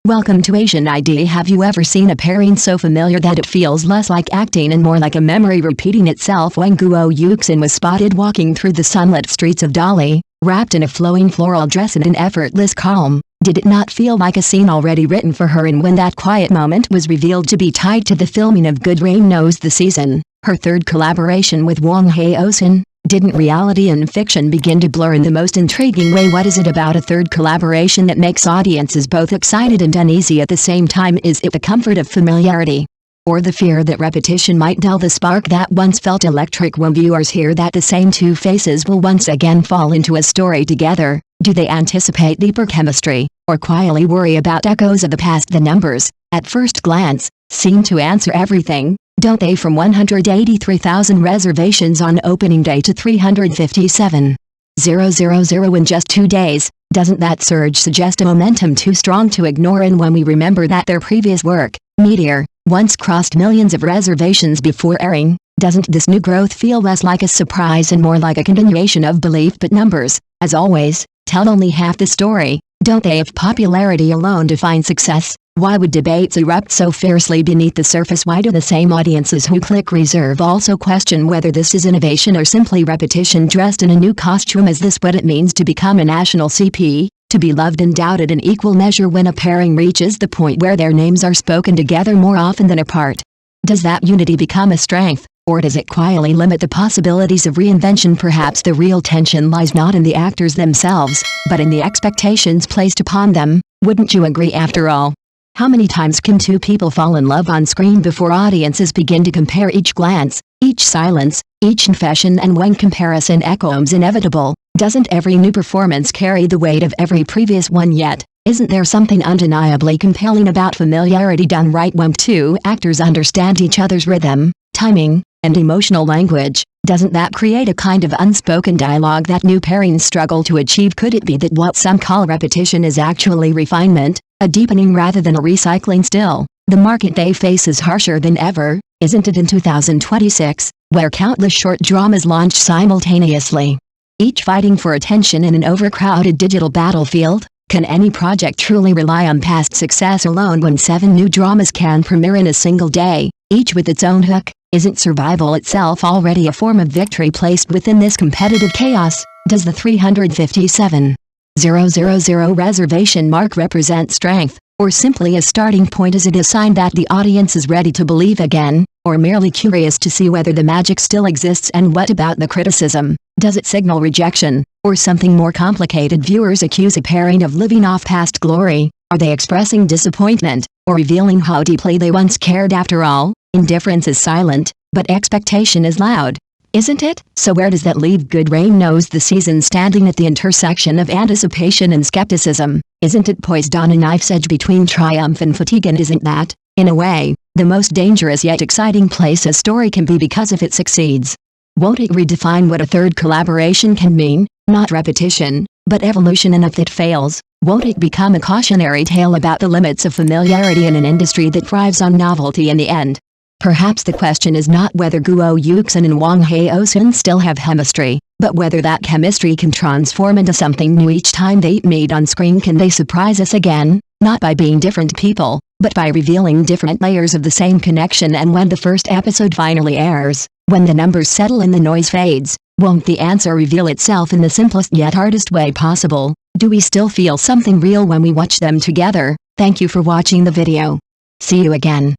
Welcome to Asian ID. Have you ever seen a pairing so familiar that it feels less like acting and more like a memory repeating itself? Wang Yuxin was spotted walking through the sunlit streets of Dali, wrapped in a flowing floral dress and an effortless calm. Did it not feel like a scene already written for her? And when that quiet moment was revealed to be tied to the filming of Good Rain Knows the Season, her third collaboration with Wang Haozhen, didn't reality and fiction begin to blur in the most intriguing way? What is it about a third collaboration that makes audiences both excited and uneasy at the same time? Is it the comfort of familiarity, or the fear that repetition might dull the spark that once felt electric when viewers hear that the same two faces will once again fall into a story together? Do they anticipate deeper chemistry, or quietly worry about echoes of the past? The numbers, at first glance, seem to answer everything, don't they? From 183,000 reservations on opening day to 357,000 in just 2 days, doesn't that surge suggest a momentum too strong to ignore? And when we remember that their previous work, Meteor, once crossed millions of reservations before airing, doesn't this new growth feel less like a surprise and more like a continuation of belief? But numbers, as always, tell only half the story, don't they? If popularity alone defines success, why would debates erupt so fiercely beneath the surface? Why do the same audiences who click reserve also question whether this is innovation or simply repetition dressed in a new costume? Is this what it means to become a national CP, to be loved and doubted in equal measure when a pairing reaches the point where their names are spoken together more often than apart? Does that unity become a strength, or does it quietly limit the possibilities of reinvention? Perhaps the real tension lies not in the actors themselves, but in the expectations placed upon them. Wouldn't you agree? After all, how many times can two people fall in love on screen before audiences begin to compare each glance, each silence, each confession? And when comparison echoes inevitable, doesn't every new performance carry the weight of every previous one? Yet, isn't there something undeniably compelling about familiarity done right? When two actors understand each other's rhythm, timing, and emotional language, doesn't that create a kind of unspoken dialogue that new pairings struggle to achieve? Could it be that what some call repetition is actually refinement, a deepening rather than a recycling? Still, the market they face is harsher than ever, isn't it? In 2026, where countless short dramas launched simultaneously, each fighting for attention in an overcrowded digital battlefield, can any project truly rely on past success alone? When 7 new dramas can premiere in a single day, each with its own hook, isn't survival itself already a form of victory placed within this competitive chaos? Does the 357,000 reservation mark represent strength, or simply a starting point? Is it a sign that the audience is ready to believe again, or merely curious to see whether the magic still exists? And what about the criticism? Does it signal rejection, or something more complicated? Viewers accuse a pairing of living off past glory. Are they expressing disappointment, or revealing how deeply they once cared? After all, indifference is silent, but expectation is loud, isn't it? So where does that leave Good Rain Knows the Season, standing at the intersection of anticipation and skepticism? Isn't it poised on a knife's edge between triumph and fatigue? And isn't that, in a way, the most dangerous yet exciting place a story can be? Because if it succeeds, won't it redefine what a third collaboration can mean? Not repetition, but evolution. And if it fails, won't it become a cautionary tale about the limits of familiarity in an industry that thrives on novelty? In the end, perhaps the question is not whether Yuxin and Wang Haozhen still have chemistry, but whether that chemistry can transform into something new each time they meet on screen. Can they surprise us again, not by being different people, but by revealing different layers of the same connection? And when the first episode finally airs, when the numbers settle and the noise fades, won't the answer reveal itself in the simplest yet hardest way possible? Do we still feel something real when we watch them together? Thank you for watching the video. See you again.